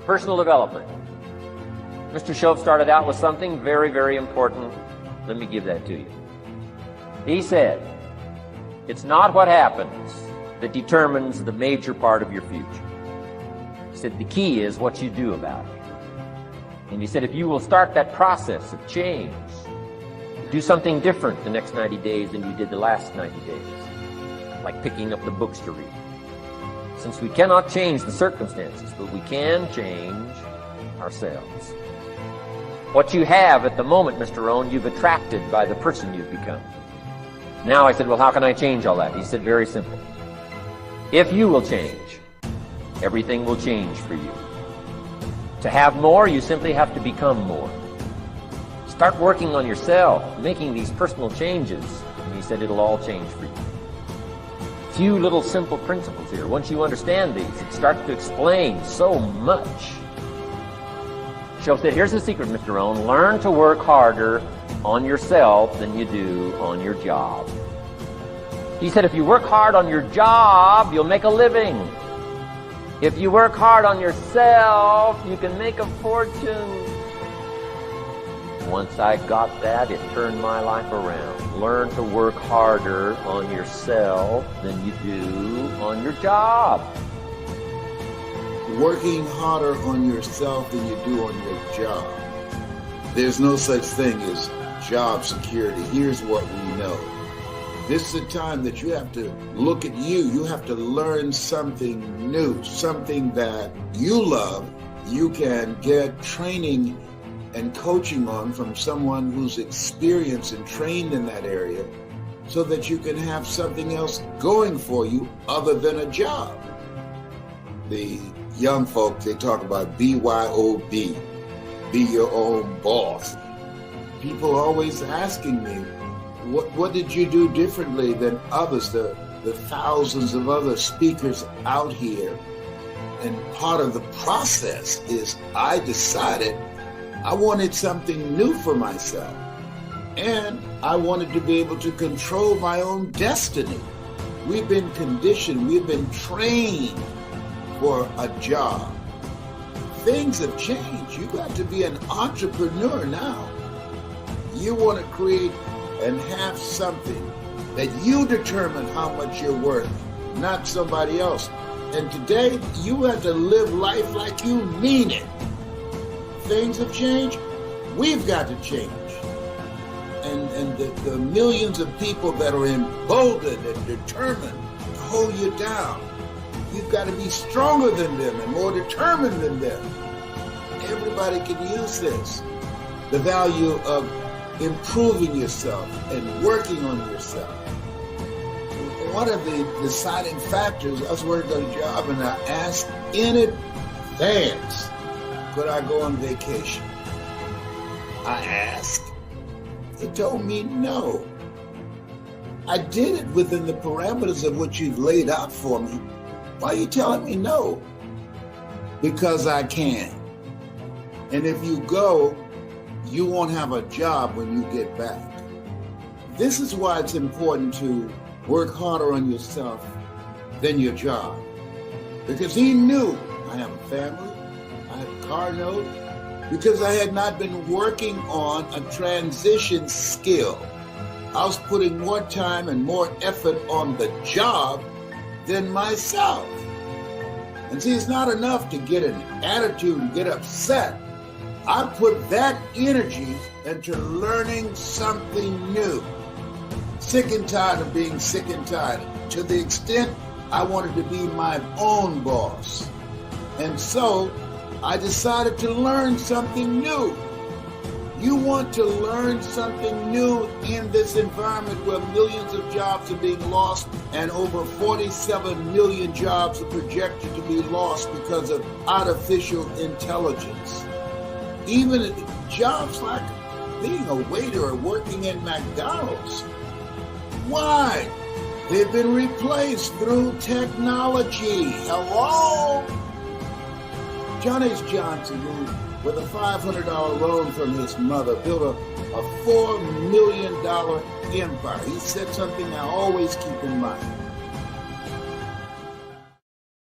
Personal development. Mr. Shove started out with something very, very important. Let me give that to you. He said, it's not what happens that determines the major part of your future. He said, the key is what you do about it. And he said, if you will start that process of change, do something different the next 90 days than you did the last 90 days, like picking up the books to read. Since we cannot change the circumstances, but we can change ourselves. What you have at the moment, Mr. Rohn, you've attracted by the person you've become. Now I said, well, how can I change all that? He said, very simple. If you will change, everything will change for you. To have more, you simply have to become more. Start working on yourself, making these personal changes, and he said it'll all change for you. Few little simple principles here. Once you understand these, it starts to explain so much. Shove said, here's the secret, Mr. Rohn. Learn to work harder on yourself than you do on your job. He said, if you work hard on your job, you'll make a living. If you work hard on yourself, you can make a fortune. Once I got that, it turned my life around. Learn to work harder on yourself than you do on your job. Working harder on yourself than you do on your job. There's no such thing as job security. Here's what we know. This is a time that you have to look at you. You have to learn something new, something that you love. You can get training and coaching on from someone who's experienced and trained in that area so that you can have something else going for you other than a job. The young folk, they talk about BYOB, be your own boss. People are always asking me, what did you do differently than others, the thousands of other speakers out here? And part of the process is I decided I wanted something new for myself. And I wanted to be able to control my own destiny. We've been conditioned, we've been trained for a job. Things have changed. You got to be an entrepreneur now. You want to create and have something that you determine how much you're worth, not somebody else. And today, you have to live life like you mean it. Things have changed. We've got to change. And the millions of people that are emboldened and determined to hold you down, you've got to be stronger than them and more determined than them. Everybody can use this. The value of improving yourself and working on yourself. One of the deciding factors, I was working on a job and I asked in advance, could I go on vacation? I asked. They told me no. I did it within the parameters of what you've laid out for me. Why are you telling me no? Because I can. And if you go, you won't have a job when you get back. This is why it's important to work harder on yourself than your job. Because he knew I have a family, I had a car note, because I had not been working on a transition skill. I was putting more time and more effort on the job than myself. And see, it's not enough to get an attitude and get upset. I put that energy into learning something new. Sick and tired of being sick and tired, to the extent I wanted to be my own boss. And so I decided to learn something new. You want to learn something new in this environment where millions of jobs are being lost and over 47 million jobs are projected to be lost because of artificial intelligence. Even jobs like being a waiter or working in McDonald's. Why? They've been replaced through technology. Hello? John H. Johnson, who, with a $500 loan from his mother, built a $4 million empire. He said something I always keep in mind.